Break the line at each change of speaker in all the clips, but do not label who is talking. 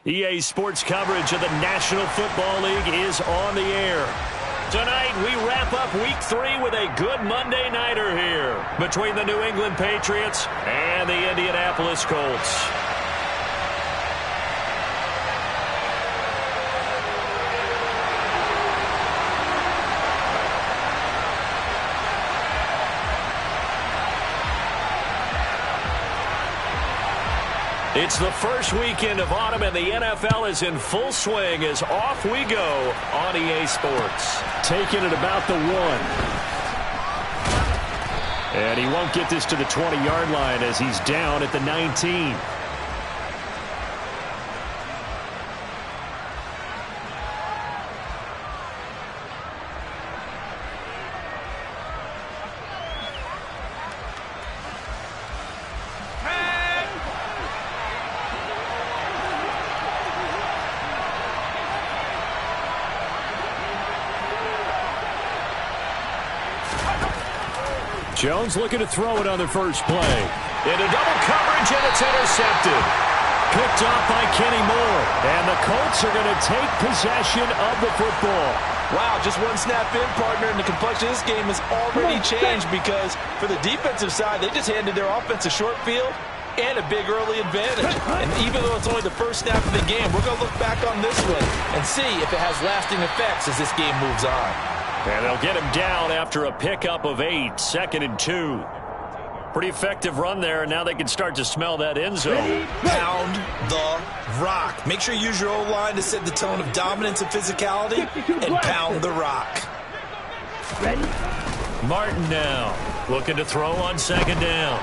EA Sports coverage of the National Football League is on the air. Tonight, we wrap up Week 3 with a good Monday nighter here between the New England Patriots and the Indianapolis Colts. It's the first weekend of autumn, and the NFL is in full swing as off we go on EA Sports. Taking it about the 1. And he won't get this to the 20-yard line as he's down at the 19. Jones looking to throw it on the first play. Into double coverage, and it's intercepted. Picked off by Kenny Moore. And the Colts are going to take possession of the football.
Wow, just one snap in, partner, and the complexion of this game has already changed because for the defensive side, they just handed their offense a short field and a big early advantage. And even though it's only the first snap of the game, we're going to look back on this one and see if it has lasting effects as this game moves on.
And they'll get him down after a pickup of 8, 2nd and 2. Pretty effective run there, and now they can start to smell that end zone.
Pound the rock. Make sure you use your O-line to set the tone of dominance and physicality, and pound the rock.
Ready? Martin now, looking to throw on 2nd down.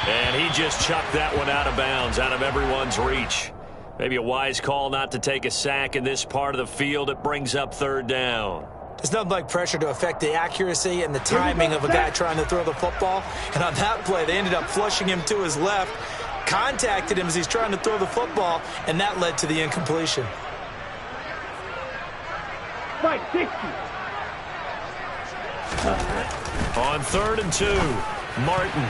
And he just chucked that one out of bounds, out of everyone's reach. Maybe a wise call not to take a sack in this part of the field. It brings up 3rd down.
There's nothing like pressure to affect the accuracy and the timing of a guy trying to throw the football. And on that play, they ended up flushing him to his left, contacted him as he's trying to throw the football, and that led to the incompletion.
On 3rd and 2, Martin.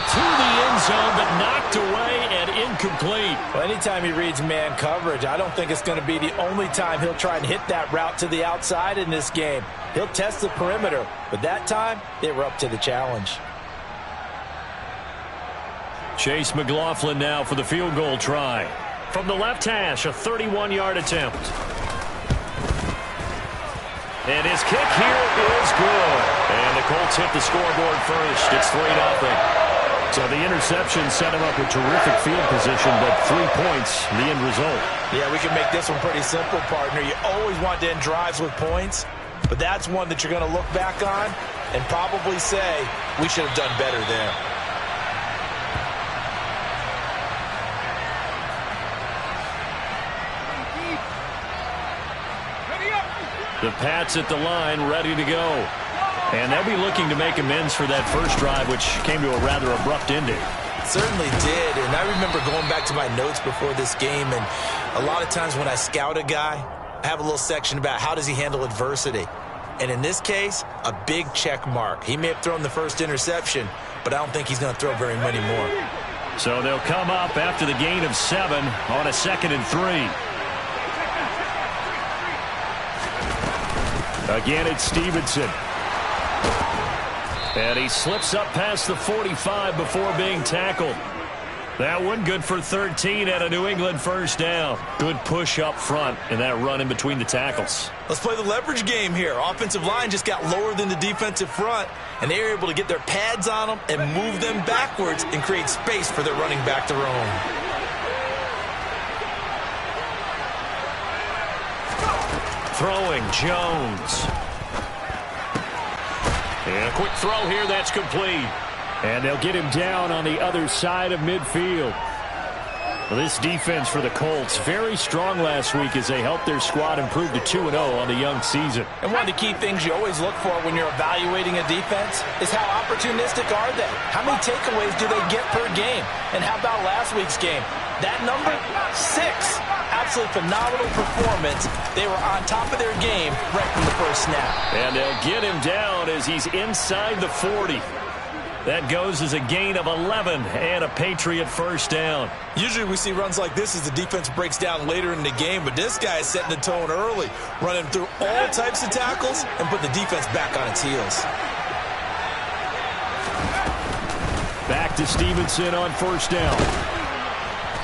To the end zone, but knocked away and incomplete.
Well, anytime he reads man coverage, I don't think it's going to be the only time he'll try and hit that route to the outside in this game. He'll test the perimeter, but that time, they were up to the challenge.
Chase McLaughlin now for the field goal try. From the left hash, a 31-yard attempt. And his kick here is good. And the Colts hit the scoreboard first. It's 3-0. So the interception set him up with terrific field position, but 3 points, the end result.
Yeah, we can make this one pretty simple, partner. You always want to end drives with points, but that's one that you're going to look back on and probably say, we should have done better there.
The Pats at the line, ready to go. And they'll be looking to make amends for that first drive, which came to a rather abrupt ending.
Certainly did, and I remember going back to my notes before this game, and a lot of times when I scout a guy, I have a little section about how does he handle adversity. And in this case, a big check mark. He may have thrown the first interception, but I don't think he's going to throw very many more.
So they'll come up after the gain of 7 on a 2nd and 3. Again, it's Stevenson. And he slips up past the 45 before being tackled. That one good for 13 at a New England first down. Good push up front and that run in between the tackles.
Let's play the leverage game here. Offensive line just got lower than the defensive front, and they were able to get their pads on them and move them backwards and create space for their running back to roam.
Throwing Jones. And a quick throw here, that's complete. And they'll get him down on the other side of midfield. Well, this defense for the Colts, very strong last week as they helped their squad improve to 2-0 on the young season.
And one of the key things you always look for when you're evaluating a defense is how opportunistic are they? How many takeaways do they get per game? And how about last week's game? That number, 6. Absolutely phenomenal performance. They were on top of their game right from the first snap.
And they'll get him down as he's inside the 40. That goes as a gain of 11 and a Patriot first down.
Usually we see runs like this as the defense breaks down later in the game, but this guy is setting the tone early, running through all types of tackles and put the defense back on its heels.
Back to Stevenson on first down.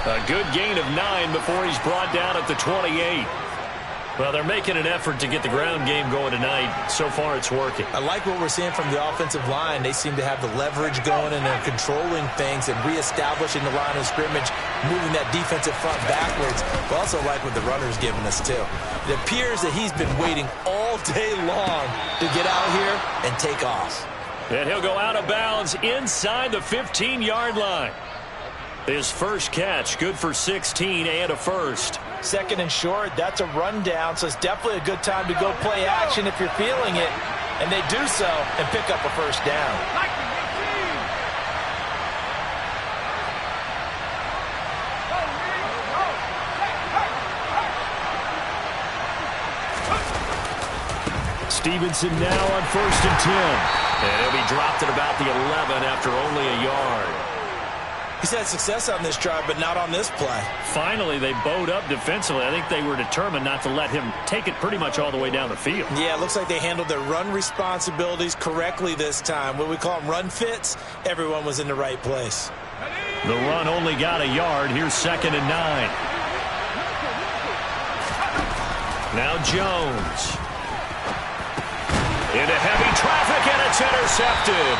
A good gain of 9 before he's brought down at the 28. Well, they're making an effort to get the ground game going tonight. So far, it's working. I like what we're seeing from the offensive line. They seem to have the leverage going, and they're controlling things and reestablishing the line of scrimmage, moving that defensive front backwards. I also like what the runner's giving us, too. It appears that he's been waiting all day long to get out here and take off. And he'll go out of bounds inside the 15-yard line. His first catch, good for 16 and a first.
Second and short, that's a rundown, so it's definitely a good time to go play action if you're feeling it. And they do so and pick up a first down.
Stevenson now on first and 10. And he'll be dropped at about the 11 after only a yard.
He's had success on this drive, but not on this play.
Finally, they bowed up defensively. I think they were determined not to let him take it pretty much all the way down the field.
Yeah, it looks like they handled their run responsibilities correctly this time. When we call them run fits, everyone was in the right place.
The run only got a yard. Here's second and 9. Now Jones. Into heavy traffic, and it's intercepted.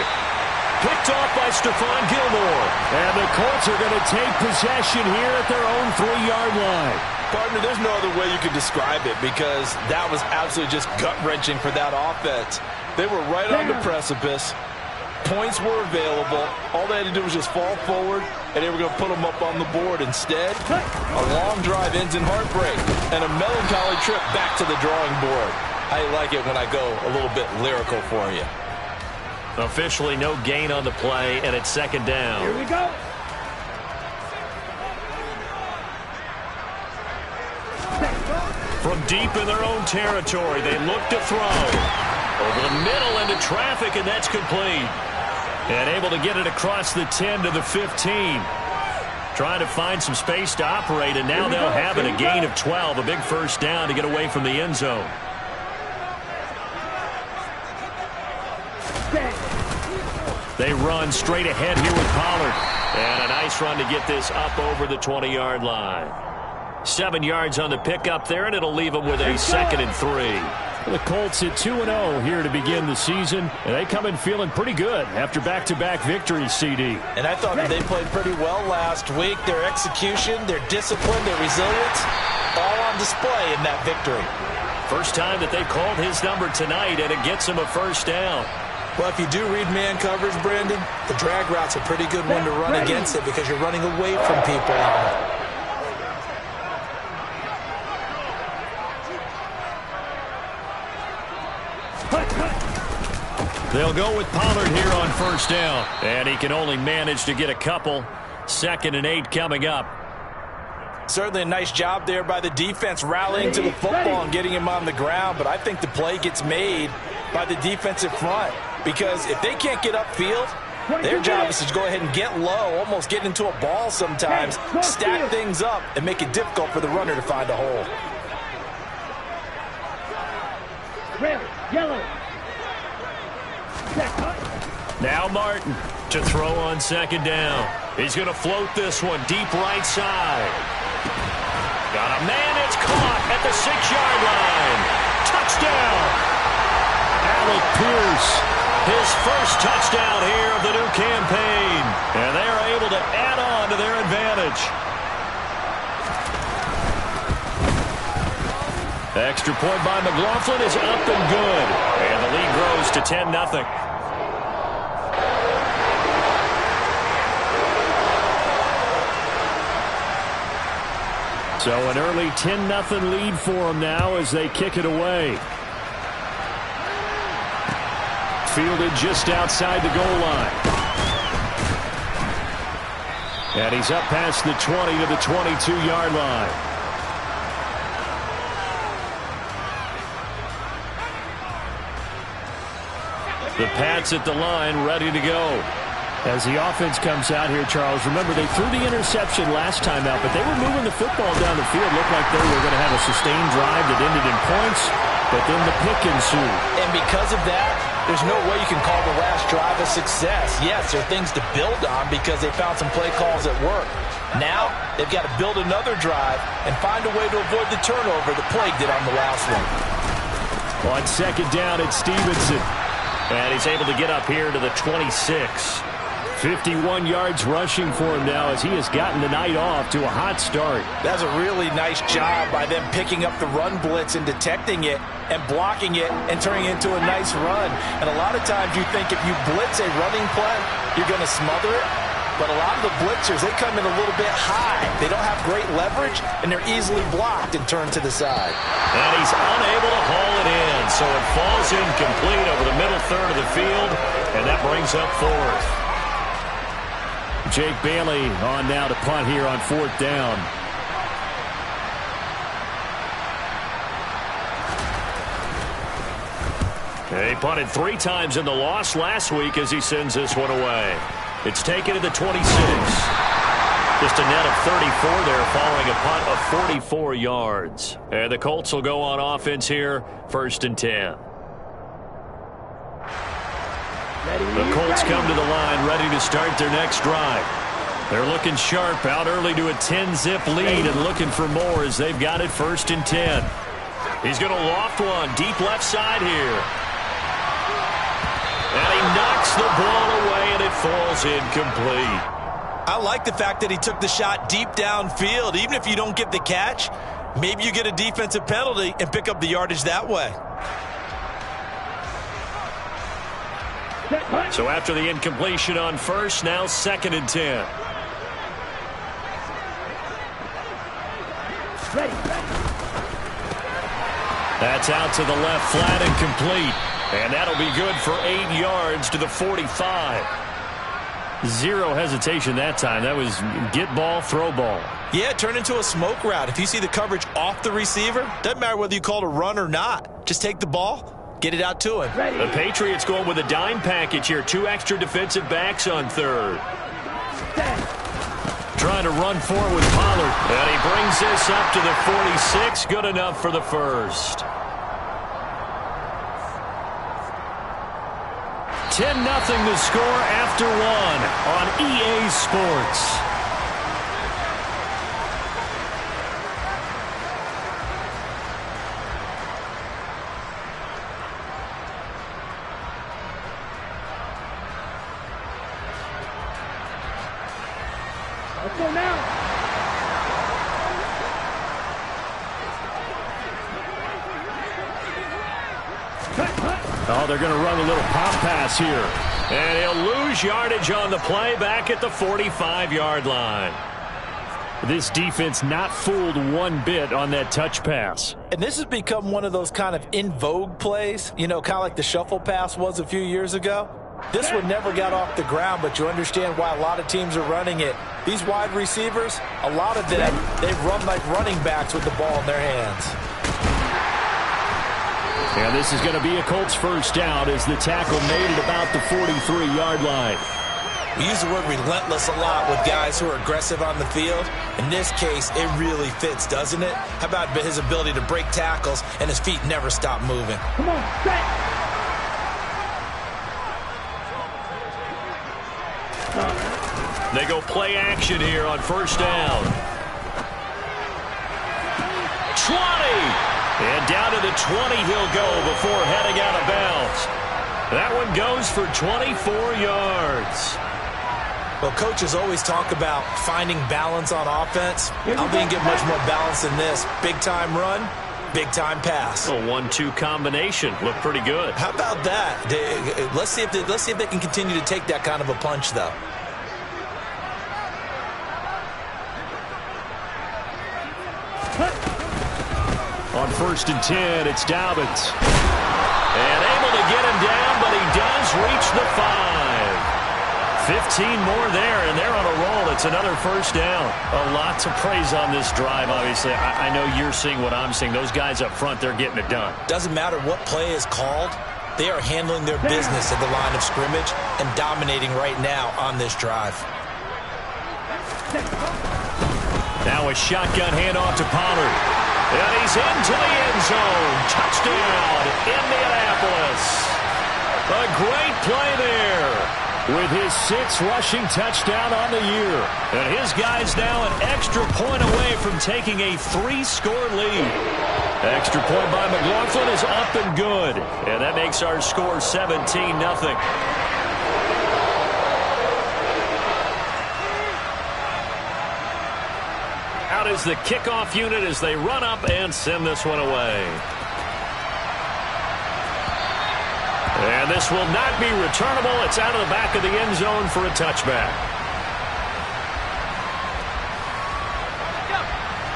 Picked off by Stephon Gilmore. And the Colts are going to take possession here at their own 3-yard line.
Partner, there's no other way you could describe it because that was absolutely just gut-wrenching for that offense. They were right on the precipice. Points were available. All they had to do was just fall forward, and they were going to put them up on the board. Instead, a long drive ends in heartbreak and a melancholy trip back to the drawing board. I like it when I go a little bit lyrical for you.
Officially no gain on the play, and it's second down.
Here we go.
From deep in their own territory, they look to throw. Over the middle into traffic, and that's complete. And able to get it across the 10 to the 15. Trying to find some space to operate, and now they'll have it, a gain of 12, a big first down to get away from the end zone. They run straight ahead here with Pollard. And a nice run to get this up over the 20-yard line. 7 yards on the pickup there, and it'll leave them with a second and 3. The Colts at 2-0 here to begin the season, and they come in feeling pretty good after back-to-back victories, CD.
And I thought that they played pretty well last week. Their execution, their discipline, their resilience, all on display in that victory.
First time that they called his number tonight, and it gets him a first down.
Well, if you do read man coverage, Brandon, the drag route's a pretty good one to run against it because you're running away from people on it.
They'll go with Pollard here on first down. And he can only manage to get a couple. Second and 8 coming up.
Certainly a nice job there by the defense rallying to the football and getting him on the ground. But I think the play gets made by the defensive front. Because if they can't get upfield, their job is to go ahead and get low, almost get into a ball sometimes, stack things up, and make it difficult for the runner to find a hole.
Red, yellow.
Now Martin to throw on second down. He's going to float this one deep right side. Got a man, it's caught at the 6-yard line. Touchdown! Alec Pierce, his first touchdown here of the new campaign. And they are able to add on to their advantage. Extra point by McLaughlin is up and good. And the lead grows to 10-0. So an early 10-0 lead for them now as they kick it away. Fielded just outside the goal line. And he's up past the 20 to the 22-yard line. The Pats at the line, ready to go. As the offense comes out here, Charles, remember they threw the interception last time out, but they were moving the football down the field. Looked like they were going to have a sustained drive that ended in points, but then the pick ensued.
And because of that, there's no way you can call the last drive a success. Yes, there are things to build on because they found some play calls at work. Now, they've got to build another drive and find a way to avoid the turnover that plagued it on the last one.
On second down, it's Stevenson. And he's able to get up here to the 26. 51 yards rushing for him now as he has gotten the night off to a hot start.
That's a really nice job by them picking up the run blitz and detecting it and blocking it and turning it into a nice run. And a lot of times you think if you blitz a running play, you're going to smother it. But a lot of the blitzers, they come in a little bit high. They don't have great leverage, and they're easily blocked and turned to the side.
And he's unable to haul it in, so it falls incomplete over the middle third of the field, and that brings up fourth. Jake Bailey on now to punt here on fourth down. He punted 3 times in the loss last week as he sends this one away. It's taken to the 26. Just a net of 34 there following a punt of 44 yards. And the Colts will go on offense here, 1st and 10. The Colts come to the line ready to start their next drive. They're looking sharp, out early to a 10-zip lead and looking for more as they've got it 1st and 10. He's going to loft one deep left side here. And he knocks the ball away, and it falls incomplete.
I like the fact that he took the shot deep downfield. Even if you don't get the catch, maybe you get a defensive penalty and pick up the yardage that way.
So after the incompletion on first, now 2nd and 10. That's out to the left, flat and complete. And that'll be good for 8 yards to the 45. Zero hesitation that time. That was get ball, throw ball.
Yeah, turn into a smoke route. If you see the coverage off the receiver, doesn't matter whether you call it a run or not. Just take the ball, get it out to him.
The Patriots going with a dime package here. 2 extra defensive backs on third. Trying to run forward with Pollard. And he brings this up to the 46. Good enough for the first. 10-0 the score after 1 on EA Sports.
Let's go now.
Oh, they're going to run a little pop pass here. And he'll lose yardage on the play back at the 45-yard line. This defense not fooled one bit on that touch pass.
And this has become one of those kind of in vogue plays, you know, kind of like the shuffle pass was a few years ago. This one never got off the ground, but you understand why a lot of teams are running it. These wide receivers, a lot of them, they run like running backs with the ball in their hands.
And this is going to be a Colts first down as the tackle made at about the 43-yard line.
We use the word relentless a lot with guys who are aggressive on the field. In this case, it really fits, doesn't it? How about his ability to break tackles and his feet never stop moving?
Come on, set.
They go play action here on first down. 20! And down to the 20 he'll go before heading out of bounds. That one goes for 24 yards.
Well, coaches always talk about finding balance on offense. I don't think you get much more balance than this. Big-time run, big-time pass.
A 1-2 combination. Looked pretty good.
How about that? Let's see if they can continue to take that kind of a punch, though.
On first and 10, it's Dobbins. And able to get him down, but he does reach the 5. 15 more there, and they're on a roll. It's another first down. A lot to praise on this drive, obviously. I know you're seeing what I'm seeing. Those guys up front, they're getting it done.
Doesn't matter what play is called. They are handling their business at the line of scrimmage and dominating right now on this drive.
Now a shotgun handoff to Pollard. And he's into the end zone. Touchdown, Indianapolis. A great play there with his 6th rushing touchdown on the year. And his guy's now an extra point away from taking a 3-score lead. Extra point by McLaughlin is up and good. And that makes our score 17-0. Out is the kickoff unit as they run up and send this one away. And this will not be returnable. It's out of the back of the end zone for a touchback.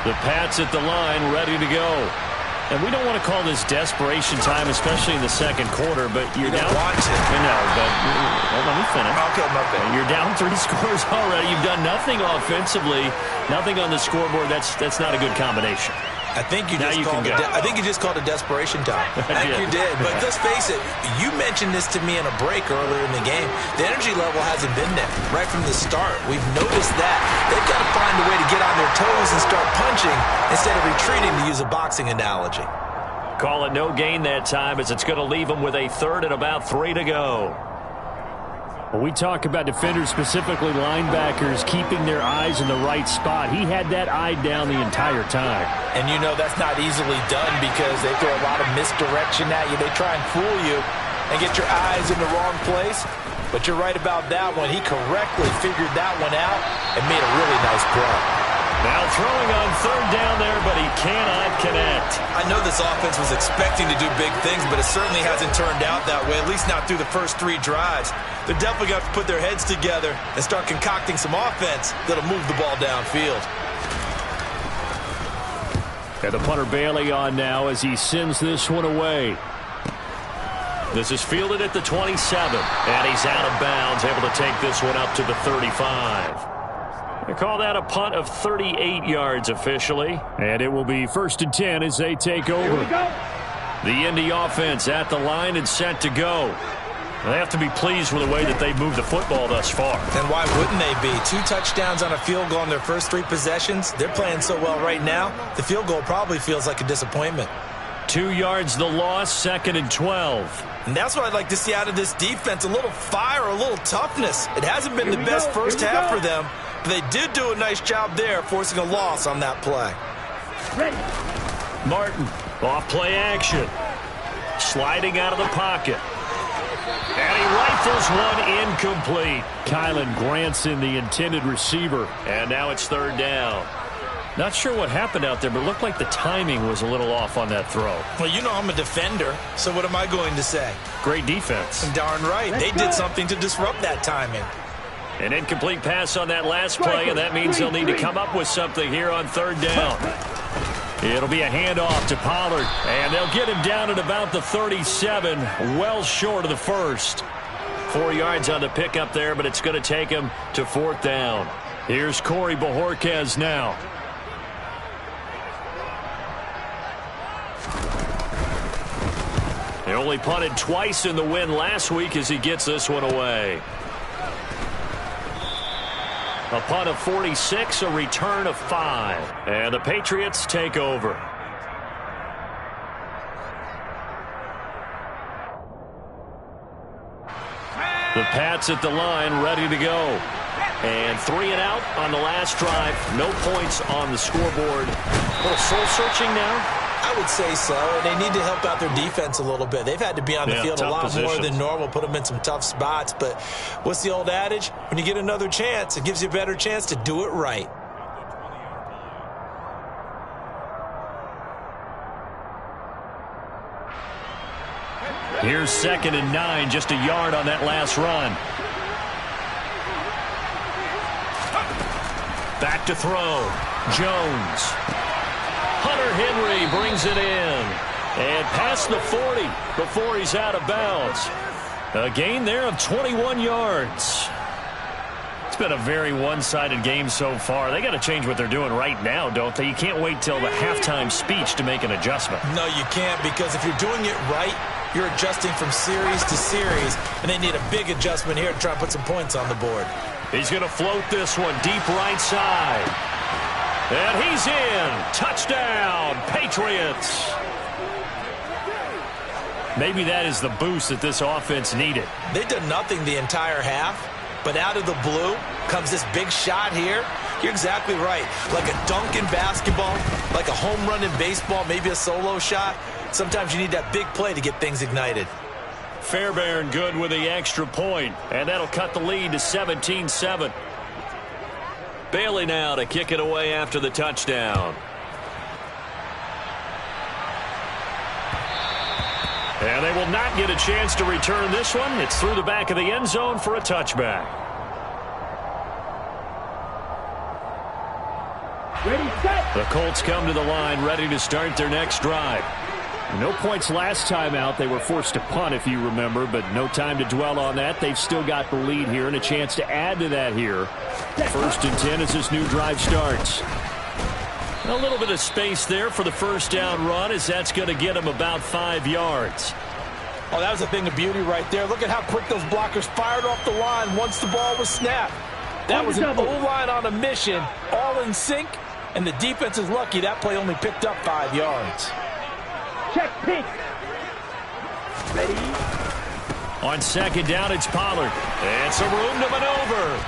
The Pats at the line ready to go. And we don't want to call this desperation time, especially in the second quarter, but you're down.
Want to.
No, but let me finish.
Okay, my bad.
You're down 3 scores already. You've done nothing offensively, nothing on the scoreboard. That's not a good combination.
I think you just called it desperation time. I think you did. But let's face it, you mentioned this to me in a break earlier in the game. The energy level hasn't been there right from the start. We've noticed that. They've got to find a way to get on their toes and start punching instead of retreating, to use a boxing analogy.
Call it no gain that time, as it's going to leave them with a 3rd and about 3 to go. When we talk about defenders, specifically linebackers, keeping their eyes in the right spot, he had that eye down the entire time.
And you know that's not easily done because they throw a lot of misdirection at you. They try and fool you and get your eyes in the wrong place. But you're right about that one. He correctly figured that one out and made a really nice play.
Now throwing on 3rd down there, but he cannot connect.
I know this offense was expecting to do big things, but it certainly hasn't turned out that way, at least not through the first 3 drives. They're definitely going to have to put their heads together and start concocting some offense that'll move the ball downfield.
And the punter Bailey on now as he sends this one away. This is fielded at the 27, and he's out of bounds, able to take this one up to the 35. They call that a punt of 38 yards officially. And it will be 1st and 10 as they take over. The Indy offense at the line and set to go. They have to be pleased with the way that they've moved the football thus far.
And why wouldn't they be? 2 touchdowns on a field goal in their first 3 possessions. They're playing so well right now, the field goal probably feels like a disappointment.
2 yards the loss, 2nd and 12.
And that's what I'd like to see out of this defense, a little fire, a little toughness. It hasn't been the best first half for them, but they did do a nice job there, forcing a loss on that play.
Martin, off play action. Sliding out of the pocket. And he rifles one incomplete. Kylan Granson, the intended receiver. And now it's 3rd down. Not sure what happened out there, but it looked like the timing was a little off on that throw.
Well, you know I'm a defender, so what am I going to say?
Great defense.
Darn right. They did something to disrupt that timing.
An incomplete pass on that last play, and that means they'll need to come up with something here on 3rd down. It'll be a handoff to Pollard, and they'll get him down at about the 37, well short of the 1st. 4 yards on the pickup there, but it's going to take him to 4th down. Here's Corey Bojorquez now. He only punted twice in the win last week as he gets this one away. A punt of 46, a return of 5. And the Patriots take over. The Pats at the line, ready to go. And 3 and out on the last drive. No points on the scoreboard. A little soul-searching now.
I would say so. They need to help out their defense a little bit. They've had to be on the field a lot more than normal, put them in some tough spots. But what's the old adage? When you get another chance, it gives you a better chance to do it right.
Here's 2nd and 9, just a yard on that last run. Back to throw. Jones. Hunter Henry brings it in. And past the 40 before he's out of bounds. A gain there of 21 yards. It's been a very one-sided game so far. They got to change what they're doing right now, don't they? You can't wait till the halftime speech to make an adjustment.
No, you can't, because if you're doing it right, you're adjusting from series to series, and they need a big adjustment here to try and put some points on the board.
He's going to float this one deep right side. And he's in. Touchdown, Patriots. Maybe that is the boost that this offense needed.
They did nothing the entire half, but out of the blue comes this big shot here. You're exactly right. Like a dunk in basketball, like a home run in baseball, maybe a solo shot. Sometimes you need that big play to get things ignited.
Fairbairn good with the extra point, and that'll cut the lead to 17-7. Bailey now to kick it away after the touchdown. And they will not get a chance to return this one. It's through the back of the end zone for a touchback.
Ready, set.
The Colts come to the line ready to start their next drive. No points last time out. They were forced to punt, if you remember, but no time to dwell on that. They've still got the lead here and a chance to add to that here. 1st and 10 as this new drive starts. A little bit of space there for the first down run, as that's going to get them about 5 yards.
Oh, that was a thing of beauty right there. Look at how quick those blockers fired off the line once the ball was snapped. That was an O-line on a mission, all in sync, and the defense is lucky that play only picked up 5 yards.
Check pink. Ready.
On 2nd down, it's Pollard. And some room to maneuver.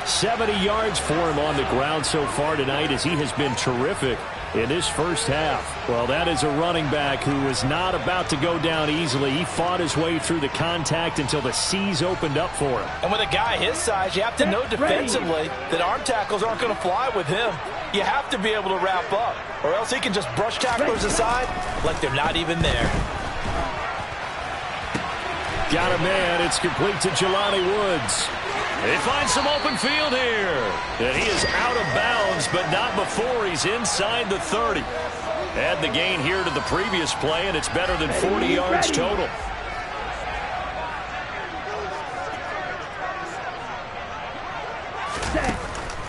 70 yards for him on the ground so far tonight, as he has been terrific in this first half. Well, that is a running back who is not about to go down easily. He fought his way through the contact until the C's opened up for him.
And with a guy his size, you have to know defensively that arm tackles aren't going to fly with him. You have to be able to wrap up, or else he can just brush tacklers aside like they're not even there.
Got a man. It's complete to Jelani Woods. They find some open field here. And he is out of bounds, but not before he's inside the 30. Add the gain here to the previous play, and it's better than 40 yards total.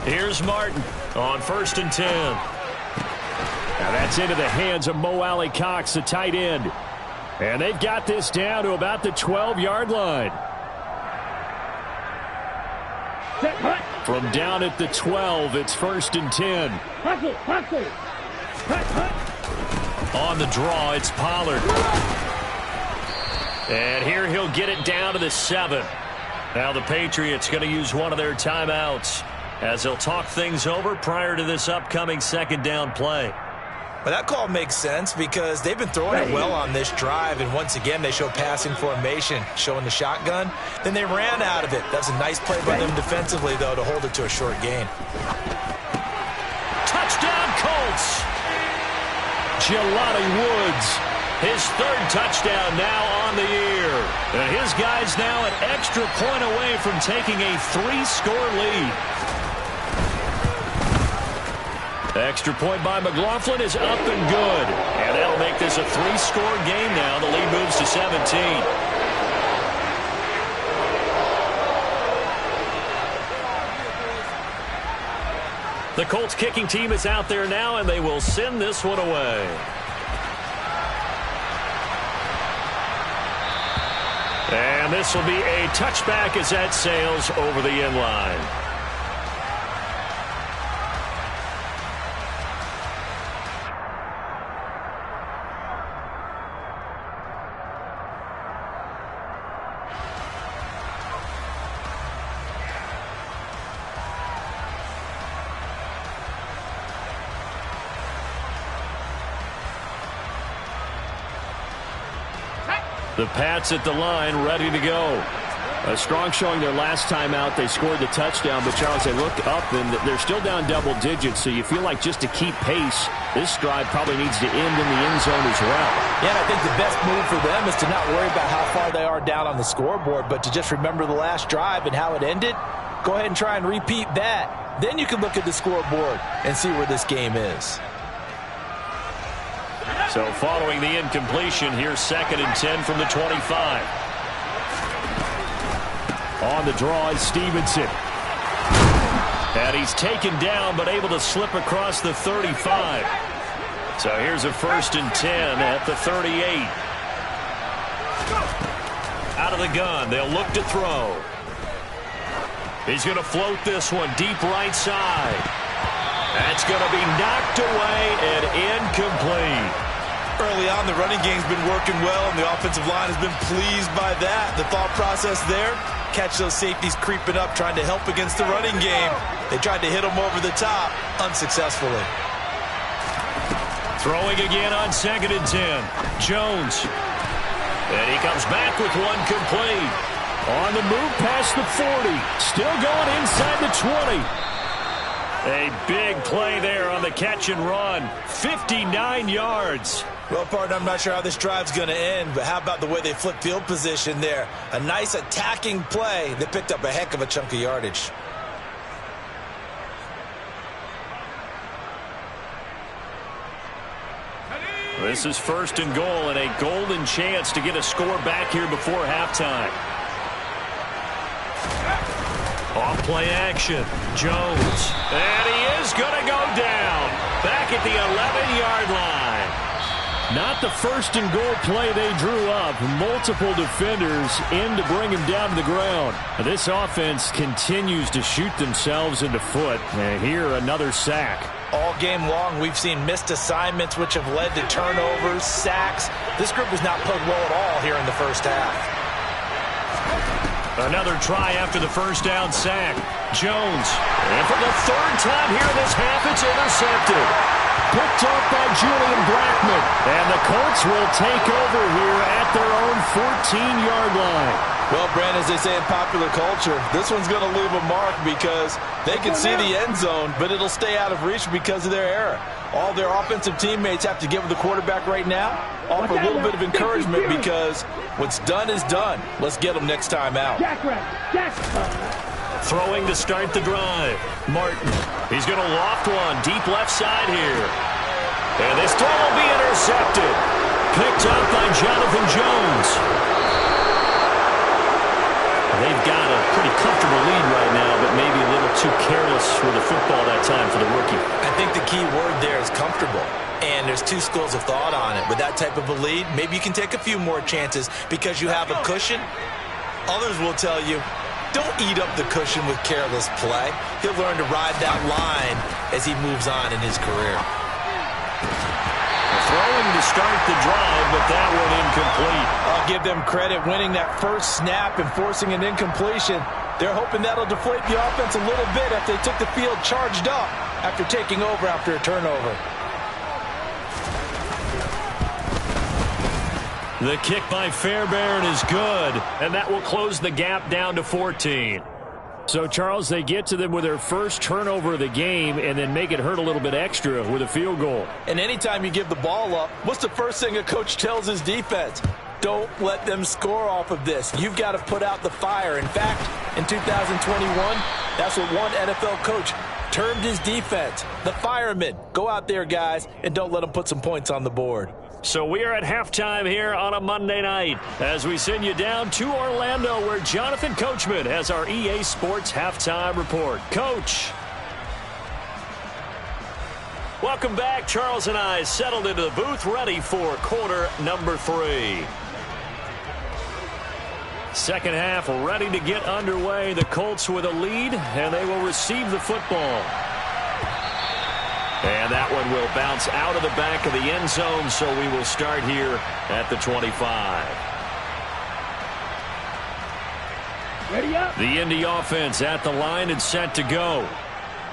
Here's Martin on 1st and 10. Now that's into the hands of Mo Alley Cox, the tight end. And they've got this down to about the 12-yard line. From down at the 12, it's 1st and 10. On the draw, it's Pollard. And here he'll get it down to the 7. Now the Patriots going to use one of their timeouts as they'll talk things over prior to this upcoming 2nd down play.
But that call makes sense because they've been throwing it well on this drive, and once again they show passing formation, showing the shotgun. Then they ran out of it. That's a nice play by them defensively, though, to hold it to a short gain.
Touchdown, Colts! Jelani Woods, his 3rd touchdown now on the year. And his guys now an extra point away from taking a 3-score lead. Extra point by McLaughlin is up and good. And that'll make this a 3-score game now. The lead moves to 17. The Colts kicking team is out there now, and they will send this one away. And this will be a touchback as that sails over the end line. The Pats at the line, ready to go. A strong showing their last time out. They scored the touchdown, but Charles, they look up and they're still down double digits, so you feel like just to keep pace, this drive probably needs to end in the end zone as well.
Yeah, and I think the best move for them is to not worry about how far they are down on the scoreboard, but to just remember the last drive and how it ended. Go ahead and try and repeat that. Then you can look at the scoreboard and see where this game is.
So following the incompletion, here's 2nd and 10 from the 25. On the draw is Stevenson. And he's taken down but able to slip across the 35. So here's a 1st and 10 at the 38. Out of the gun, they'll look to throw. He's going to float this one deep right side. That's going to be knocked away and incomplete.
Early on, the running game's been working well, and the offensive line has been pleased by that. The thought process there, catch those safeties creeping up, trying to help against the running game. They tried to hit them over the top, unsuccessfully.
Throwing again on 2nd and 10. Jones. And he comes back with one complete. On the move past the 40. Still going inside the 20. A big play there on the catch and run. 59 yards.
Well, partner, I'm not sure how this drive's going to end, but how about the way they flip field position there? A nice attacking play. They picked up a heck of a chunk of yardage.
This is 1st and goal and a golden chance to get a score back here before halftime. Off play action. Jones. And he is going to go down. Back at the 11-yard line. Not the 1st and goal play they drew up. Multiple defenders in to bring him down to the ground. This offense continues to shoot themselves in the foot. And here another sack.
All game long, we've seen missed assignments which have led to turnovers, sacks. This group has not played well at all here in the first half.
Another try after the 1st down sack. Jones. And for the 3rd time here in this half, it's intercepted. Picked up by Julian Blackman. And the Colts will take over here at their own 14-yard line.
Well, Brandon, as they say in popular culture, this one's going to leave a mark because they can see the end zone, but it'll stay out of reach because of their error. All their offensive teammates have to give the quarterback right now, offer a little bit of encouragement because what's done is done. Let's get them next time out.
Throwing to start the drive. Martin. He's going to loft one deep left side here. And this throw will be intercepted. Picked up by Jonathan Jones. They've got a pretty comfortable lead right now, but maybe a little too careless with the football that time for the rookie.
I think the key word there is comfortable. And there's two schools of thought on it. With that type of a lead, maybe you can take a few more chances because you have a cushion. Others will tell you, don't eat up the cushion with careless play. He'll learn to ride that line as he moves on in his career.
Throwing to start the drive, but that one incomplete.
I'll give them credit winning that first snap and forcing an incompletion. They're hoping that'll deflate the offense a little bit if they took the field charged up after taking over after a turnover.
The kick by Fairbairn is good, and that will close the gap down to 14. So, Charles, they get to them with their first turnover of the game and then make it hurt a little bit extra with a field goal.
And anytime you give the ball up, what's the first thing a coach tells his defense? Don't let them score off of this. You've got to put out the fire. In fact, in 2021, that's what one NFL coach termed his defense. The firemen. Go out there, guys, and don't let them put some points on the board.
So we are at halftime here on a Monday night as we send you down to Orlando where Jonathan Coachman has our EA Sports halftime report. Coach. Welcome back. Charles and I settled into the booth ready for quarter number 3. Second half ready to get underway. The Colts with a lead, and they will receive the football. And that one will bounce out of the back of the end zone, so we will start here at the 25.
Ready up.
The Indy offense at the line and set to go.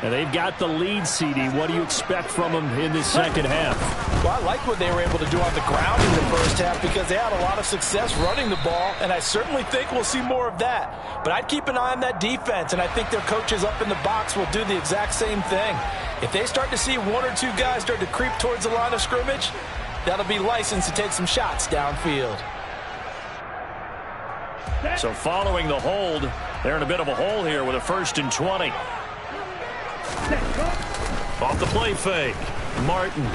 And they've got the lead, CD. What do you expect from them in this second half?
Well, I like what they were able to do on the ground in the first half because they had a lot of success running the ball, and I certainly think we'll see more of that. But I'd keep an eye on that defense, and I think their coaches up in the box will do the exact same thing. If they start to see one or two guys start to creep towards the line of scrimmage, that'll be licensed to take some shots downfield.
So following the hold, they're in a bit of a hole here with a 1st and 20. Off the play fake. Martin.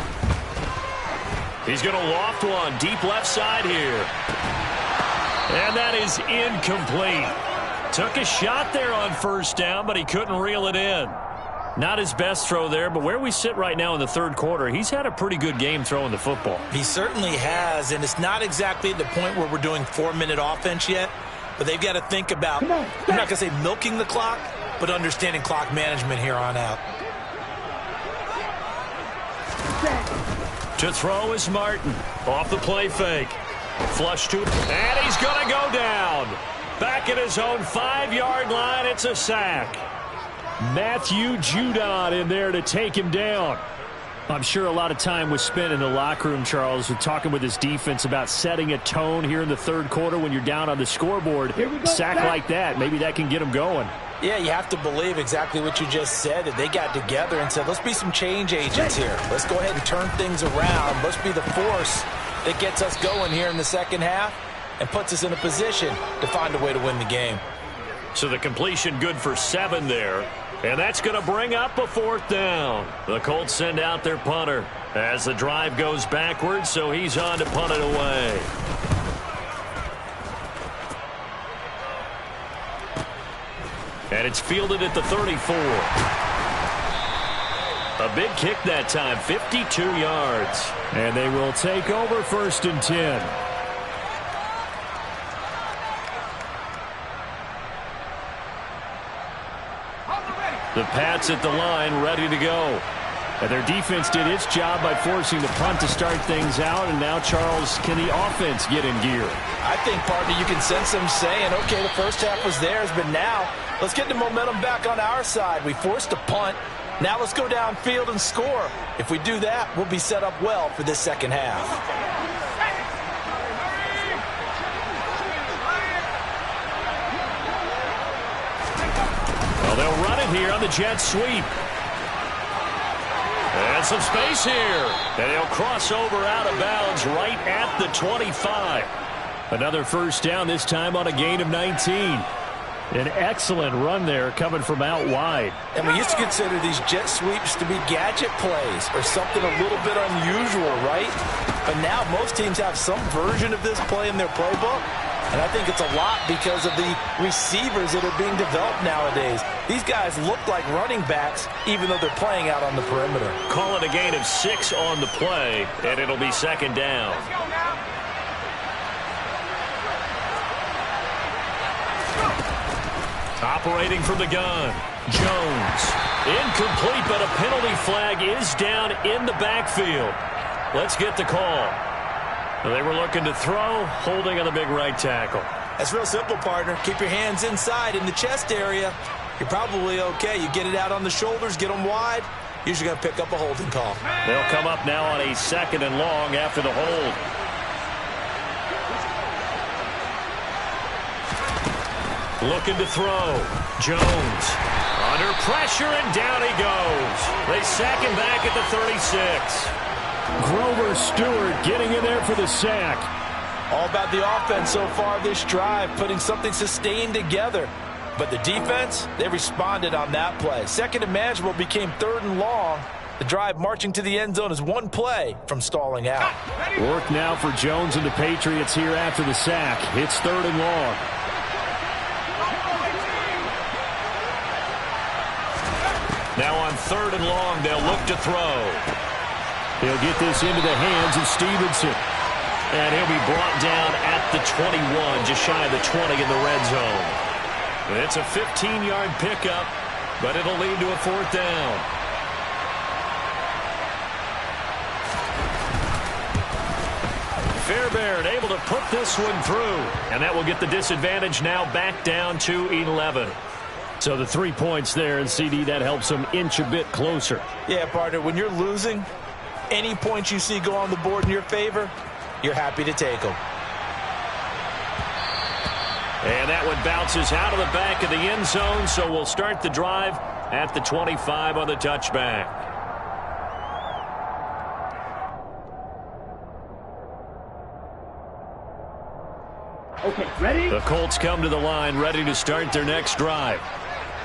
He's going to loft one deep left side here. And that is incomplete. Took a shot there on 1st down, but he couldn't reel it in. Not his best throw there, but where we sit right now in the third quarter, he's had a pretty good game throwing the football.
He certainly has, and it's not exactly at the point where we're doing 4-minute offense yet, but they've got to think about, I'm not going to say milking the clock, but understanding clock management here on out.
To throw is Martin. Off the play fake. Flush to, and he's going to go down. Back at his own 5-yard line, it's a sack. Matthew Judon in there to take him down. I'm sure a lot of time was spent in the locker room, Charles, with talking with his defense about setting a tone here in the third quarter when you're down on the scoreboard. Sack like that, maybe that can get him going.
Yeah, you have to believe exactly what you just said, that they got together and said, let's be some change agents here. Let's go ahead and turn things around. Let's be the force that gets us going here in the second half and puts us in a position to find a way to win the game.
So the completion good for 7 there. And that's going to bring up a 4th down. The Colts send out their punter as the drive goes backwards, so he's on to punt it away. And it's fielded at the 34. A big kick that time, 52 yards. And they will take over 1st and 10. The Pats at the line, ready to go. And their defense did its job by forcing the punt to start things out. And now, Charles, can the offense get in gear?
I think, partner, you can sense them saying, okay, the first half was theirs, but now let's get the momentum back on our side. We forced a punt. Now let's go downfield and score. If we do that, we'll be set up well for this second half.
Well, they'll run it here on the jet sweep. And some space here. And he'll cross over out of bounds right at the 25. Another 1st down, this time on a gain of 19. An excellent run there coming from out wide.
And we used to consider these jet sweeps to be gadget plays or something a little bit unusual, right? But now most teams have some version of this play in their playbook. And I think it's a lot because of the receivers that are being developed nowadays. These guys look like running backs, even though they're playing out on the perimeter.
Call it a gain of 6 on the play, and it'll be 2nd down. Operating from the gun, Jones. Incomplete, but a penalty flag is down in the backfield. Let's get the call. They were looking to throw, holding on the big right tackle.
That's real simple, partner. Keep your hands inside in the chest area. You're probably okay. You get it out on the shoulders, get them wide. Usually going to pick up a holding call.
They'll come up now on a 2nd and long after the hold. Looking to throw. Jones. Under pressure, and down he goes. They sack him back at the 36. Grover Stewart getting in there for the sack.
All about the offense so far this drive, putting something sustained together. But the defense, they responded on that play. 2nd and manageable became 3rd and long. The drive marching to the end zone is 1 play from stalling out.
Work now for Jones and the Patriots here after the sack. It's 3rd and long. Now on 3rd and long, they'll look to throw. He'll get this into the hands of Stevenson. And he'll be brought down at the 21, just shy of the 20 in the red zone. It's a 15-yard pickup, but it'll lead to a 4th down. Fairbairn able to put this one through. And that will get the disadvantage now back down to 11. So the 3 points there, and CD, that helps them inch a bit closer.
Yeah, partner, when you're losing, any points you see go on the board in your favor, you're happy to take them.
And that one bounces out of the back of the end zone, so we'll start the drive at the 25 on the touchback.
Okay, ready?
The Colts come to the line, ready to start their next drive.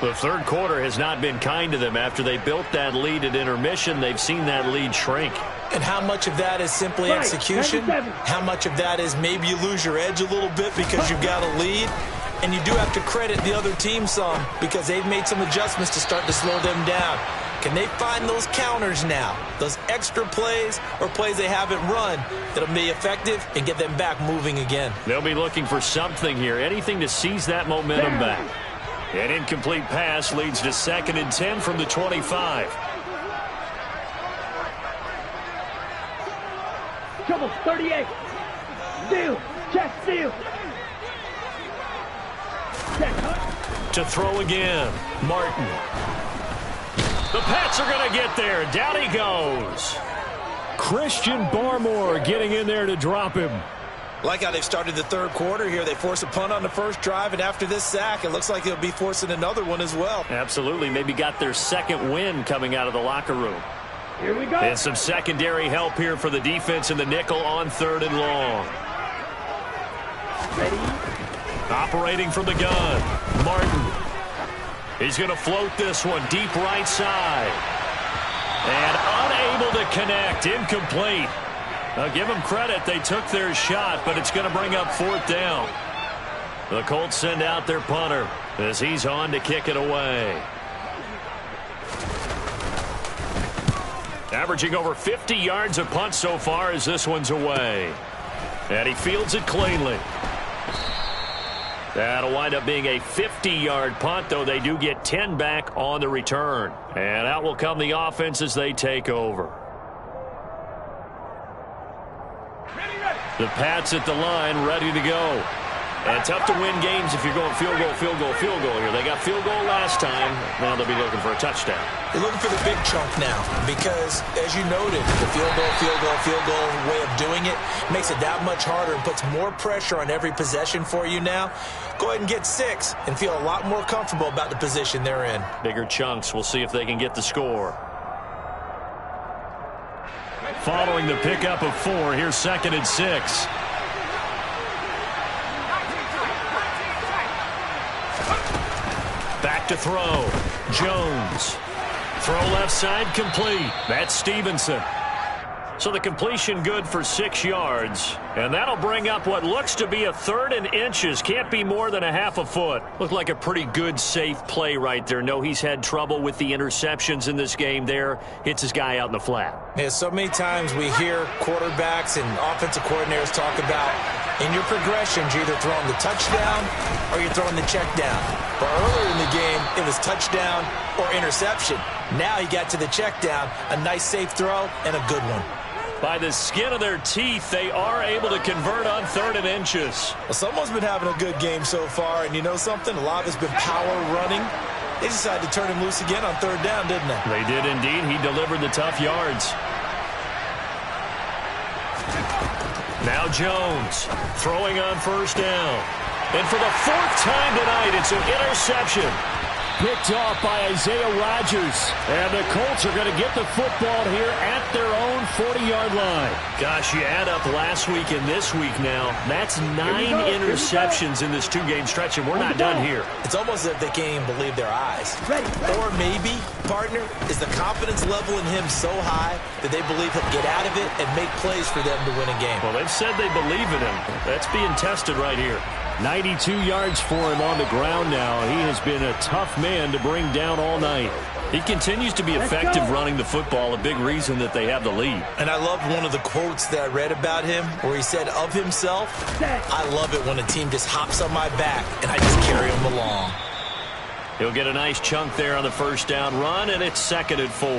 The third quarter has not been kind to them. After they built that lead at intermission, they've seen that lead shrink.
And how much of that is simply execution?
97.
How much of that is maybe you lose your edge a little bit because you've got a lead? And you do have to credit the other team some because they've made some adjustments to start to slow them down. Can they find those counters now, those extra plays or plays they haven't run that'll be effective and get them back moving again?
They'll be looking for something here, anything to seize that momentum back. An incomplete pass leads to 2nd and 10 from the 25.
Trouble 38. Steal. Check steal.
To throw again, Martin. The Pats are going to get there. Down he goes. Christian Barmore getting in there to drop him.
Like how they've started the third quarter here. They force a punt on the first drive, and after this sack, it looks like they'll be forcing another one as well.
Absolutely. Maybe got their second win coming out of the locker room.
Here we go.
And some secondary help here for the defense in the nickel on 3rd and long.
Ready.
Operating from the gun, Martin. He's going to float this one deep right side. And unable to connect, incomplete. Now give them credit, they took their shot, but it's going to bring up 4th down. The Colts send out their punter as he's on to kick it away. Averaging over 50 yards a punt so far as this one's away. And he fields it cleanly. That'll wind up being a 50-yard punt, though they do get 10 back on the return. And out will come the offense as they take over. The Pats at the line, ready to go. And tough to win games if you're going field goal here. They got field goal last time. Now they'll be looking for a touchdown.
They're looking for the big chunk now because, as you noted, the field goal way of doing it makes it that much harder and puts more pressure on every possession for you now. Go ahead and get 6 and feel a lot more comfortable about the position they're in.
Bigger chunks. We'll see if they can get the score. Following the pickup of 4, here's 2nd and 6. Back to throw. Jones. Throw left side complete. That's Stevenson. So the completion good for 6 yards. And that'll bring up what looks to be a 3rd and inches. Can't be more than a half a foot. Looked like a pretty good, safe play right there. No, he's had trouble with the interceptions in this game there. Hits his guy out in the flat.
Yeah, so many times we hear quarterbacks and offensive coordinators talk about in your progressions, you're either throwing the touchdown or you're throwing the check down. But earlier in the game, it was touchdown or interception. Now he got to the check down, a nice safe throw, and a good one.
By the skin of their teeth, they are able to convert on 3rd and inches.
Well, someone's been having a good game so far, and you know something? A lot of it's been power running. They decided to turn him loose again on 3rd down, didn't they?
They did indeed. He delivered the tough yards. Now Jones throwing on 1st down. And for the 4th time tonight, it's an interception. Picked off by Isaiah Rodgers. And the Colts are going to get the football here at their own 40-yard line. Gosh, you add up last week and this week now. That's 9 interceptions in this 2-game stretch, and we're not done here.
It's almost as if they can't even believe their eyes. Or maybe, partner, is the confidence level in him so high that they believe he'll get out of it and make plays for them to win a game.
Well, they've said they believe in him. That's being tested right here. 92 yards for him on the ground now. He has been a tough man to bring down all night. He continues to be effective running the football, a big reason that they have the lead.
And I love one of the quotes that I read about him where he said of himself, I love it when a team just hops on my back and I just carry them along.
He'll get a nice chunk there on the 1st down run, and it's 2nd and 4.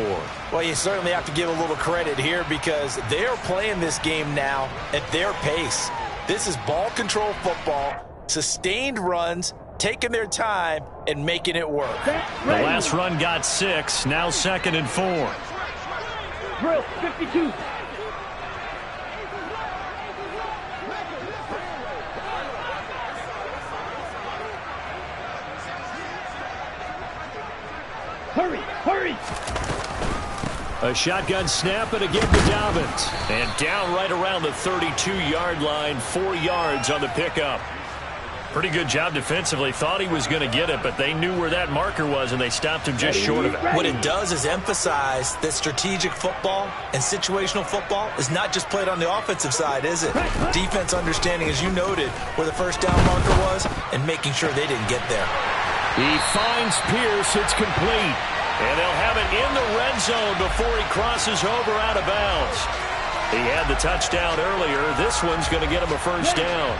Well, you certainly have to give a little credit here because they're playing this game now at their pace. This is ball control football. Sustained runs, taking their time, and making it work.
The last run got 6, now 2nd and 4.
Drill 52. Hurry!
A shotgun snap and again to Dobbins. And down right around the 32-yard line, 4 yards on the pickup. Pretty good job defensively. Thought he was going to get it, but they knew where that marker was, and they stopped him just short of it.
What it does is emphasize that strategic football and situational football is not just played on the offensive side, is it? Defense understanding, as you noted, where the first down marker was and making sure they didn't get there.
He finds Pierce. It's complete. And they'll have it in the red zone before he crosses over out of bounds. He had the touchdown earlier. This one's going to get him a first down.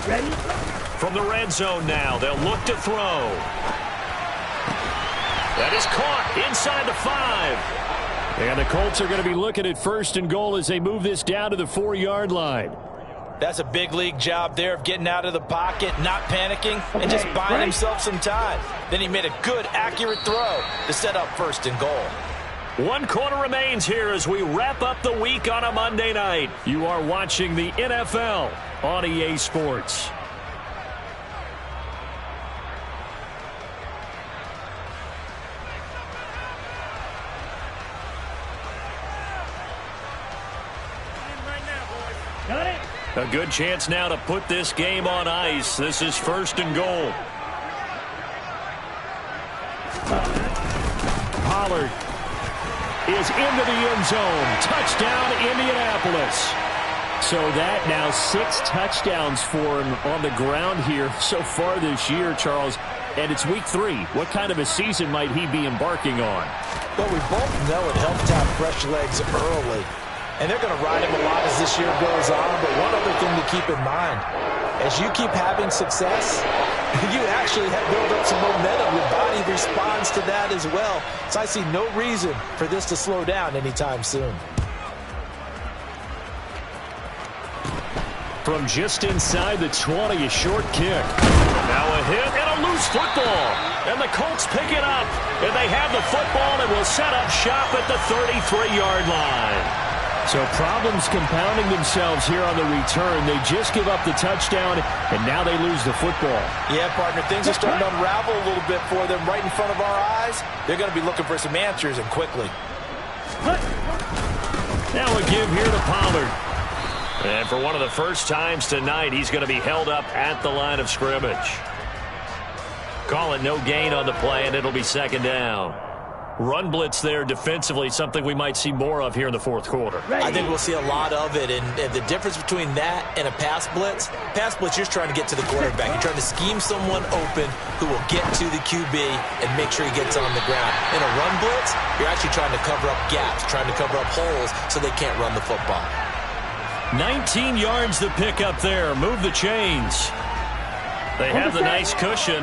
Ready?
From the red zone now, they'll look to throw. That is caught inside the 5. And the Colts are going to be looking at first and goal as they move this down to the 4-yard line.
That's a big league job there of getting out of the pocket, not panicking, and just buying himself some time. Then he made a good, accurate throw to set up first and goal.
1 quarter remains here as we wrap up the week on a Monday night. You are watching the NFL on EA Sports.
Got it.
A good chance now to put this game on ice. This is first and goal. Pollard is into the end zone. Touchdown, Indianapolis. So that now 6 touchdowns for him on the ground here so far this year, Charles. And it's week 3. What kind of a season might he be embarking on?
Well, we both know it helps to have fresh legs early. And they're going to ride him a lot as this year goes on. But one other thing to keep in mind, as you keep having success, you actually have built up some momentum. Your body responds to that as well. So I see no reason for this to slow down anytime soon.
From just inside the 20, a short kick. Now a hit and a loose football. And the Colts pick it up. And they have the football and will set up shop at the 33-yard line. So problems compounding themselves here on the return. They just give up the touchdown, and now they lose the football.
Yeah, partner, things are starting to unravel a little bit for them right in front of our eyes. They're going to be looking for some answers, and quickly.
Now a give here to Pollard. And for one of the first times tonight, he's going to be held up at the line of scrimmage. Call it no gain on the play, and it'll be second down. Run blitz there defensively, something we might see more of here in the fourth quarter.
I think we'll see a lot of it, and the difference between that and a pass blitz, you're trying to get to the quarterback. You're trying to scheme someone open who will get to the QB and make sure he gets on the ground. In a run blitz, you're actually trying to cover up gaps, trying to cover up holes so they can't run the football.
19 yards to pick up there. Move the chains. They have the nice cushion.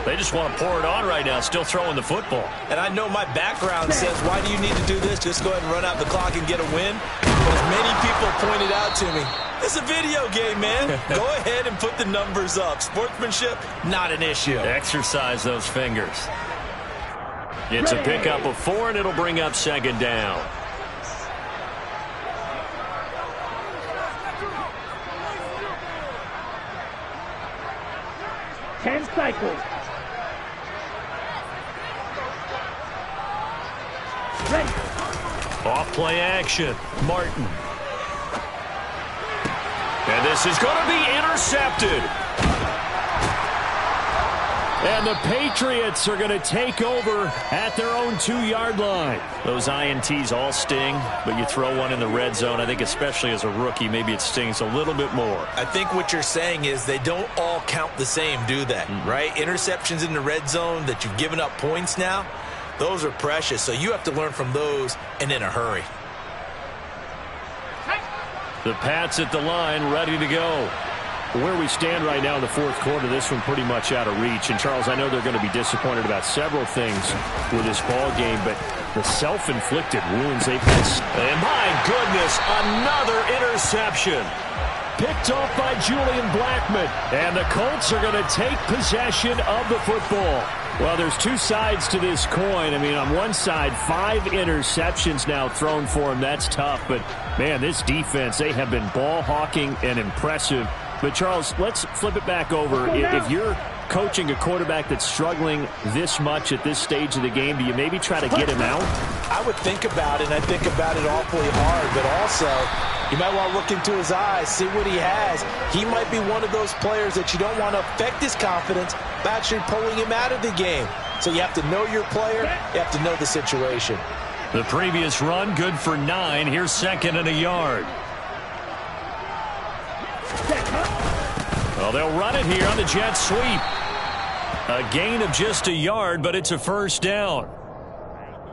They just want to pour it on right now, still throwing the football.
And I know my background says, why do you need to do this? Just go ahead and run out the clock and get a win. But as many people pointed out to me, it's a video game, man. Go ahead and put the numbers up. Sportsmanship, not an issue.
Exercise those fingers. It's a pickup of 4, and it'll bring up second down.
Cycles. Ready.
Off play action. Martin. And this is going to be intercepted. And the Patriots are going to take over at their own 2-yard line. Those INTs all sting, but you throw one in the red zone. I think especially as a rookie, maybe it stings a little bit more.
I think what you're saying is they don't all count the same, do they? Right? Interceptions in the red zone that you've given up points now, those are precious. So you have to learn from those and in a hurry.
The Pats at the line, ready to go. Where we stand right now in the fourth quarter, this one pretty much out of reach. And, Charles, I know they're going to be disappointed about several things with this ball game, but the self-inflicted wounds they've had. And, my goodness, another interception. Picked off by Julian Blackmon. And the Colts are going to take possession of the football. Well, there's two sides to this coin. I mean, on one side, 5 interceptions now thrown for him. That's tough. But, man, this defense, they have been ball hawking and impressive But, Charles, let's flip it back over. If you're coaching a quarterback that's struggling this much at this stage of the game, do you maybe try to get him out?
I would think about it, and I think about it awfully hard. But also, you might want to look into his eyes, see what he has. He might be one of those players that you don't want to affect his confidence by actually pulling him out of the game. So you have to know your player. You have to know the situation.
The previous run, good for 9. Here's second and a yard. Well, they'll run it here on the jet sweep. A gain of just a yard, but it's a first down.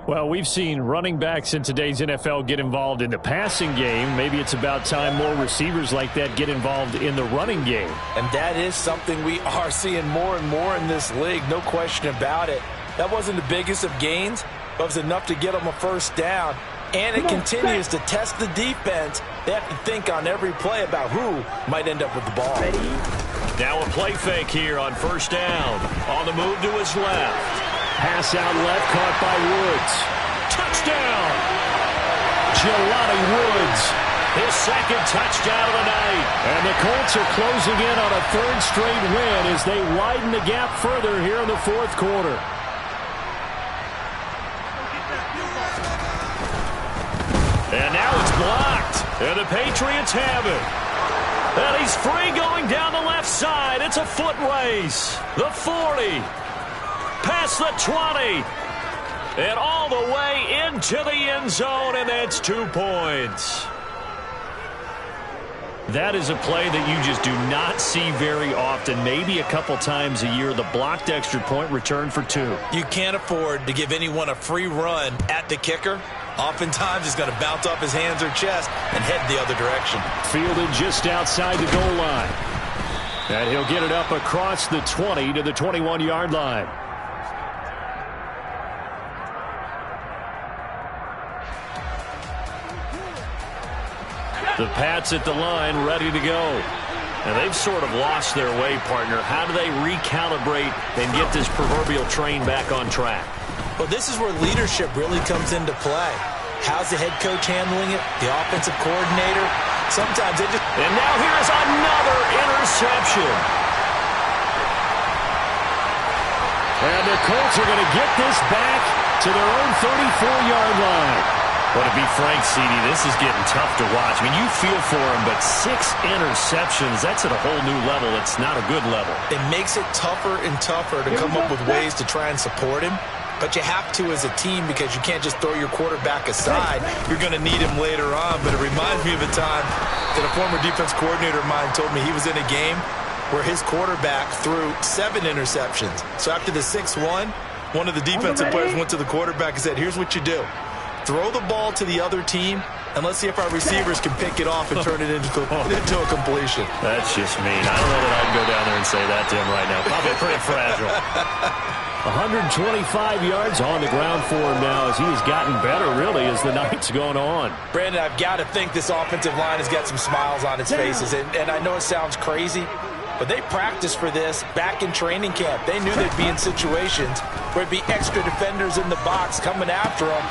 Well, we've seen running backs in today's NFL get involved in the passing game. Maybe it's about time more receivers like that get involved in the running game.
And that is something we are seeing more and more in this league, no question about it. That wasn't the biggest of gains, but it was enough to get them a first down. And it continues to test the defense. They have to think on every play about who might end up with the ball.
Now a play fake here on first down. On the move to his left. Pass out left, caught by Woods. Touchdown! Jelani Woods, his second touchdown of the night. And the Colts are closing in on a third straight win as they widen the gap further here in the fourth quarter. And now it's blocked. And the Patriots have it. And he's free going down the left side. It's a foot race. The 40. Past the 20. And all the way into the end zone. And that's 2 points. That is a play that you just do not see very often. Maybe a couple times a year. The blocked extra point return for 2.
You can't afford to give anyone a free run at the kicker. Oftentimes, he's going to bounce off his hands or chest and head the other direction.
Fielded just outside the goal line. And he'll get it up across the 20 to the 21-yard line. The Pats at the line, ready to go. And they've sort of lost their way, partner. How do they recalibrate and get this proverbial train back on track?
Well, this is where leadership really comes into play. How's the head coach handling it? The offensive coordinator? Sometimes they just...
And now here's another interception. And the Colts are going to get this back to their own 34-yard line. But to be frank, CD, this is getting tough to watch. I mean, you feel for him, but 6 interceptions, that's at a whole new level. It's not a good level.
It makes it tougher and tougher to come up with ways to try and support him. But you have to as a team because you can't just throw your quarterback aside. You're going to need him later on. But it reminds me of a time that a former defense coordinator of mine told me he was in a game where his quarterback threw 7 interceptions. So after the 6-1, one of the defensive players went to the quarterback and said, here's what you do. Throw the ball to the other team, and let's see if our receivers can pick it off and turn it into a completion.
That's just mean. I don't know that I'd go down there and say that to him right now. Probably pretty fragile. 125 yards on the ground for him now as he's gotten better, really, as the night's gone on.
Brandon, I've got to think this offensive line has got some smiles on its faces, and I know it sounds crazy, but they practiced for this back in training camp. They knew they'd be in situations where it'd be extra defenders in the box coming after them.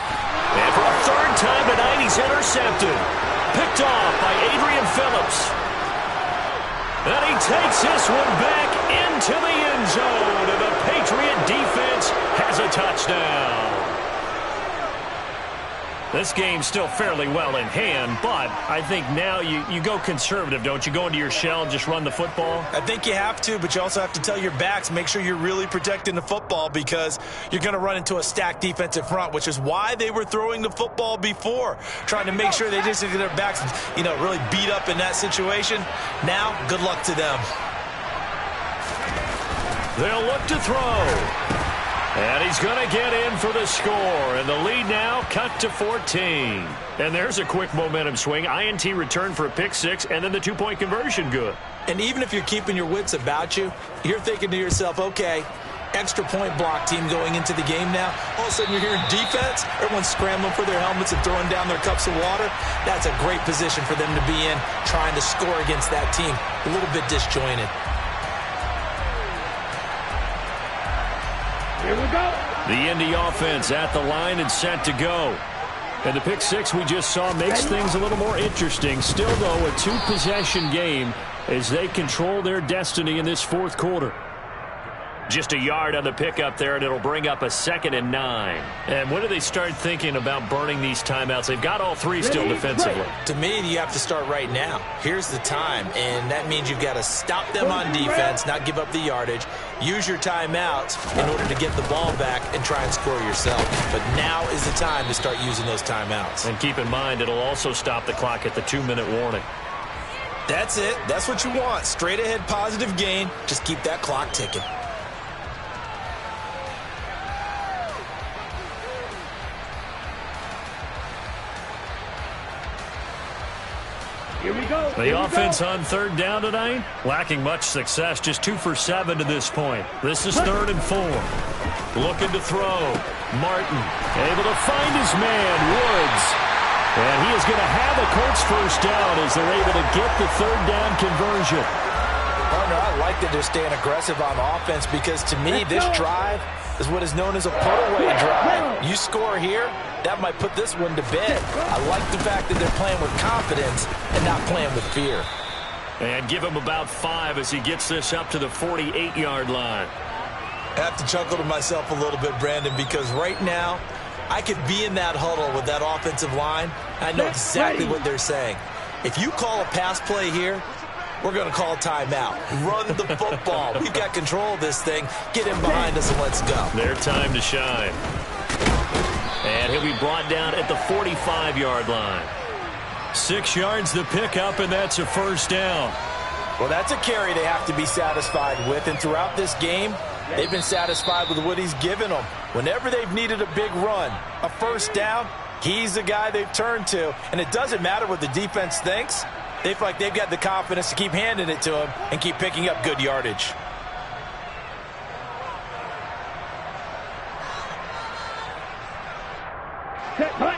And for a third time tonight, he's intercepted. Picked off by Adrian Phillips. And he takes this one back into the end zone. And the Patriot defense has a touchdown. This game's still fairly well in hand, but I think now you go conservative, don't you? Go into your shell and just run the football?
I think you have to, but you also have to tell your backs, make sure you're really protecting the football because you're going to run into a stacked defensive front, which is why they were throwing the football before, trying to make sure they just get their backs, really beat up in that situation. Now, good luck to them.
They'll look to throw. And he's going to get in for the score. And the lead now cut to 14. And there's a quick momentum swing. INT return for a pick 6, and then the 2-point conversion good.
And even if you're keeping your wits about you, you're thinking to yourself, okay, extra point block team going into the game now. All of a sudden you're hearing defense. Everyone's scrambling for their helmets and throwing down their cups of water. That's a great position for them to be in, trying to score against that team. A little bit disjointed.
Here we go.
The Indy offense at the line and set to go. And the pick 6 we just saw makes things a little more interesting. Still, though, a 2-possession game. as they control their destiny in this fourth quarter. Just a yard on the pickup there, and it'll bring up a 2nd and 9. And when do they start thinking about burning these timeouts? They've got all three still defensively.
To me, you have to start right now. Here's the time, and that means you've got to stop them on defense, not give up the yardage, use your timeouts in order to get the ball back and try and score yourself. But now is the time to start using those timeouts.
And keep in mind, it'll also stop the clock at the 2-minute warning.
That's it. That's what you want. Straight ahead positive gain. Just keep that clock ticking.
Here we go.
The offense on 3rd down tonight, lacking much success, just 2 for 7 to this point. This is 3rd and 4. Looking to throw. Martin able to find his man, Woods. And he is going to have a Colts first down as they're able to get the 3rd down conversion.
Partner, I like that they're staying aggressive on offense because to me, this drive is what is known as a put-away drive. You score here, that might put this one to bed. I like the fact that they're playing with confidence and not playing with fear.
And give him about 5 as he gets this up to the 48-yard line.
I have to chuckle to myself a little bit, Brandon, because right now, I could be in that huddle with that offensive line. I know exactly what they're saying. If you call a pass play here, we're going to call a timeout. Run the football. We've got control of this thing. Get in behind us and let's go.
Their time to shine. And he'll be brought down at the 45-yard line. 6 yards the pickup, and that's a first down.
Well, that's a carry they have to be satisfied with. And throughout this game, they've been satisfied with what he's given them. Whenever they've needed a big run, a first down, he's the guy they've turned to. And it doesn't matter what the defense thinks. They feel like they've got the confidence to keep handing it to him and keep picking up good yardage.
Set, hut.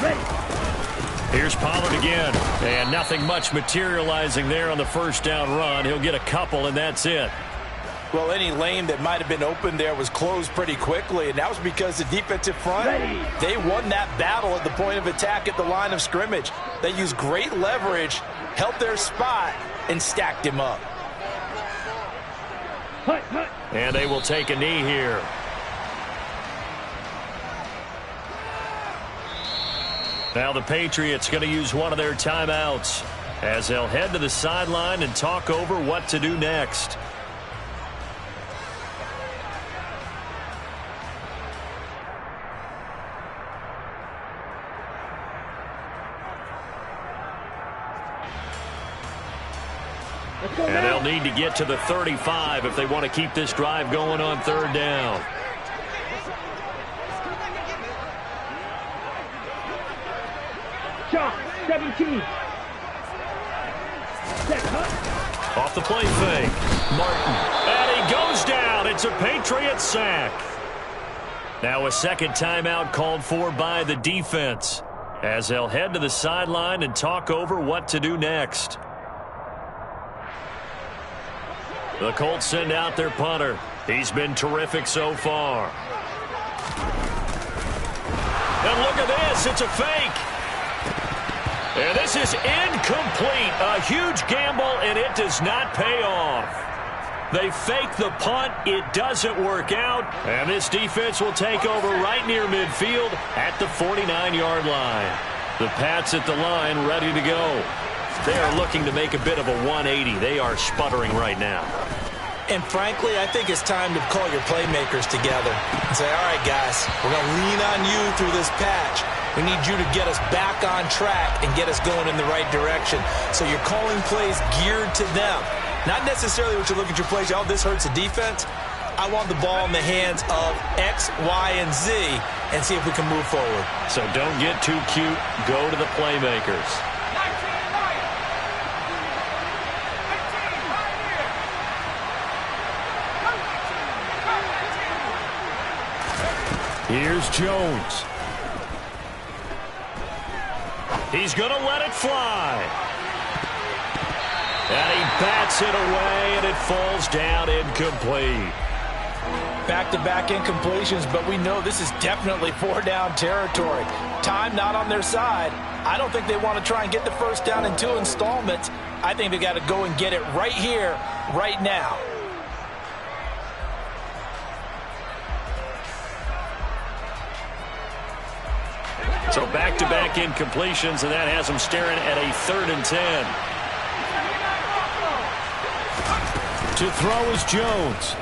Ready.
Here's Pollard again. And nothing much materializing there on the first down run. He'll get a couple, and that's it.
Well, any lane that might have been open there was closed pretty quickly, and that was because the defensive front, they won that battle at the point of attack at the line of scrimmage. They used great leverage, held their spot, and stacked him up.
Hut, hut.
And they will take a knee here. Now the Patriots going to use one of their timeouts as they'll head to the sideline and talk over what to do next. And they'll need to get to the 35 if they want to keep this drive going on 3rd down.
Shot, 17. Set, hut.
Off the play fake. Martin. And he goes down. It's a Patriots sack. Now a second timeout called for by the defense as they'll head to the sideline and talk over what to do next. The Colts send out their punter. He's been terrific so far. And look at this. It's a fake. And this is incomplete. A huge gamble, and it does not pay off. They fake the punt. It doesn't work out. And this defense will take over right near midfield at the 49-yard line. The Pats at the line ready to go. They are looking to make a bit of a 180. They are sputtering right now.
And frankly, I think it's time to call your playmakers together and say, all right, guys, we're going to lean on you through this patch. We need you to get us back on track and get us going in the right direction. So you're calling plays geared to them. Not necessarily what you look at your plays, oh, this hurts the defense. I want the ball in the hands of X, Y, and Z and see if we can move forward.
So don't get too cute. Go to the playmakers. Here's Jones. He's going to let it fly. And he bats it away, and it falls down incomplete.
Back-to-back incompletions, but we know this is definitely 4-down territory. Time not on their side. I don't think they want to try and get the first down in 2 installments. I think they got to go and get it right here, right now.
So back-to-back incompletions, and that has them staring at a 3rd and 10. To throw is Jones.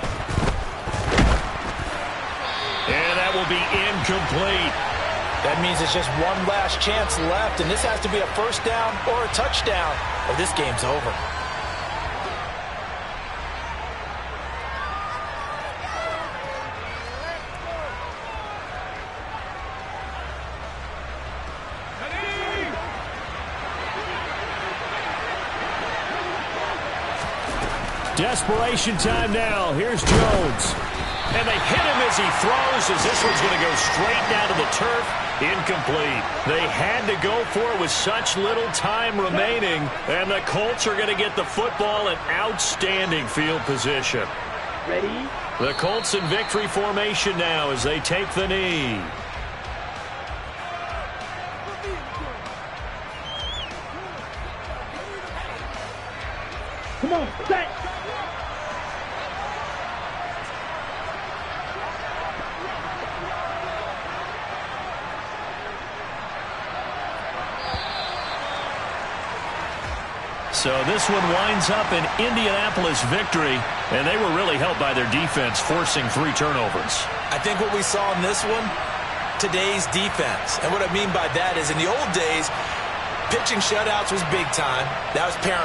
And that will be incomplete.
That means it's just one last chance left, and this has to be a first down or a touchdown, or this game's over.
Desperation time now. Here's Jones. And they hit him as he throws, as this one's going to go straight down to the turf. Incomplete. They had to go for it with such little time remaining, and the Colts are going to get the football in outstanding field position.
Ready?
The Colts in victory formation now as they take the knee.
Come on, set.
So this one winds up an Indianapolis victory, and they were really helped by their defense, forcing 3 turnovers.
I think what we saw in this one, today's defense. And what I mean by that is in the old days, pitching shutouts was big time. That was paramount.